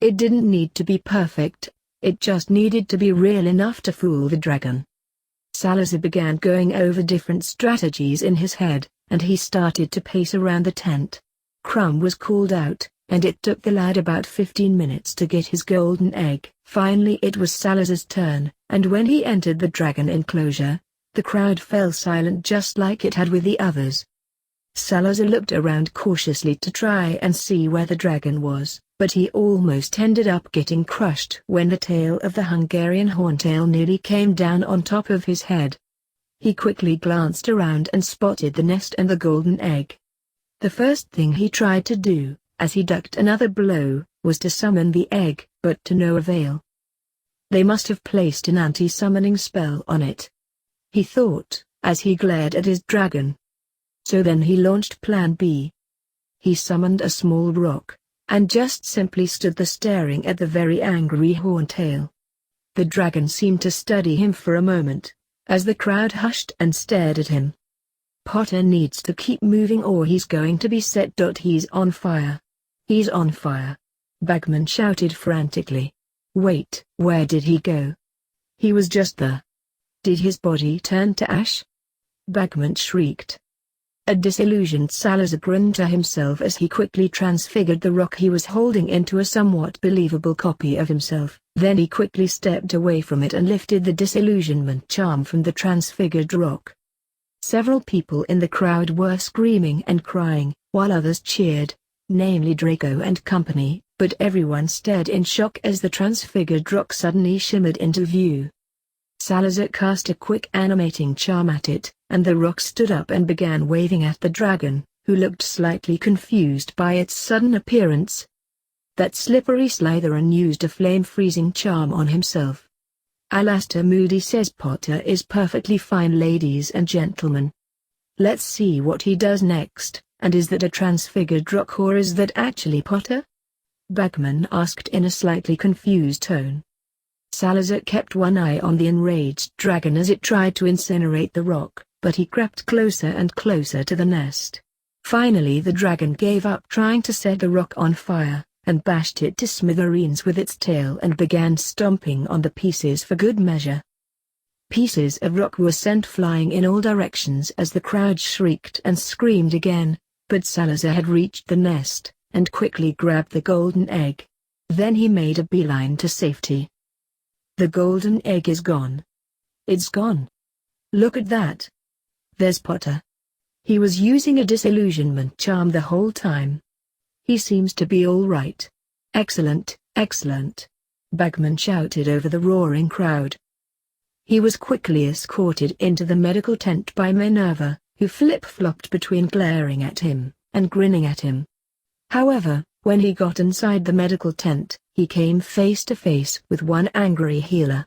It didn't need to be perfect, it just needed to be real enough to fool the dragon. Salazar began going over different strategies in his head, and he started to pace around the tent. Crumb was called out, and it took the lad about 15 minutes to get his golden egg. Finally it was Salazar's turn, and when he entered the dragon enclosure, the crowd fell silent just like it had with the others. Salazar looked around cautiously to try and see where the dragon was, but he almost ended up getting crushed when the tail of the Hungarian horntail nearly came down on top of his head. He quickly glanced around and spotted the nest and the golden egg. The first thing he tried to do, as he ducked another blow, was to summon the egg, but to no avail. They must have placed an anti-summoning spell on it, he thought, as he glared at his dragon. So then he launched Plan B. He summoned a small rock, and just simply stood there staring at the very angry horntail. The dragon seemed to study him for a moment, as the crowd hushed and stared at him. "Potter needs to keep moving or he's going to be set. He's on fire. He's on fire," Bagman shouted frantically. "Wait, where did he go? He was just there. Did his body turn to ash?" Bagman shrieked. A disillusioned Salazar grinned to himself as he quickly transfigured the rock he was holding into a somewhat believable copy of himself. Then he quickly stepped away from it and lifted the disillusionment charm from the transfigured rock. Several people in the crowd were screaming and crying, while others cheered, namely Draco and company, but everyone stared in shock as the transfigured rock suddenly shimmered into view. Salazar cast a quick animating charm at it, and the rock stood up and began waving at the dragon, who looked slightly confused by its sudden appearance. That slippery Slytherin used a flame-freezing charm on himself. "Alastair Moody says Potter is perfectly fine, ladies and gentlemen. Let's see what he does next, and is that a transfigured rock or is that actually Potter?" Bagman asked in a slightly confused tone. Salazar kept one eye on the enraged dragon as it tried to incinerate the rock, but he crept closer and closer to the nest. Finally the dragon gave up trying to set the rock on fire, and bashed it to smithereens with its tail and began stomping on the pieces for good measure. Pieces of rock were sent flying in all directions as the crowd shrieked and screamed again, but Salazar had reached the nest, and quickly grabbed the golden egg. Then he made a beeline to safety. "The golden egg is gone. It's gone. Look at that. There's Potter. He was using a disillusionment charm the whole time. He seems to be all right. Excellent, excellent," Bagman shouted over the roaring crowd. He was quickly escorted into the medical tent by Minerva, who flip-flopped between glaring at him and grinning at him. However, when he got inside the medical tent, he came face to face with one angry healer.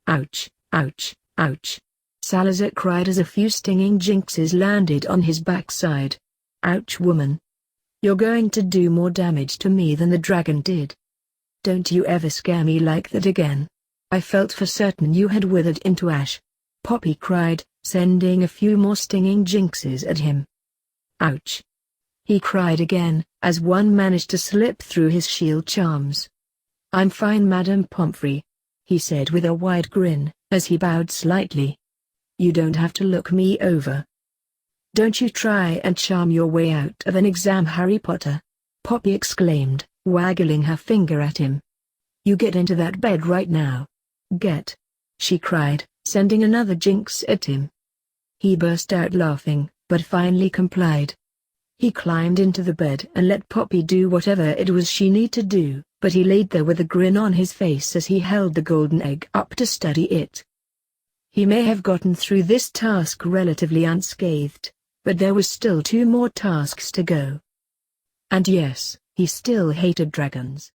"Ouch, ouch, ouch," Salazar cried as a few stinging jinxes landed on his backside. "Ouch, woman. You're going to do more damage to me than the dragon did. Don't you ever scare me like that again. I felt for certain you had withered into ash," Poppy cried, sending a few more stinging jinxes at him. "Ouch," he cried again, as one managed to slip through his shield charms. "I'm fine, Madame Pomfrey," he said with a wide grin, as he bowed slightly. "You don't have to look me over. Don't you try and charm your way out of an exam, Harry Potter," Poppy exclaimed, waggling her finger at him. "You get into that bed right now. Get!" she cried, sending another jinx at him. He burst out laughing, but finally complied. He climbed into the bed and let Poppy do whatever it was she needed to do, but he laid there with a grin on his face as he held the golden egg up to study it. He may have gotten through this task relatively unscathed, but there was still 2 more tasks to go. And yes, he still hated dragons.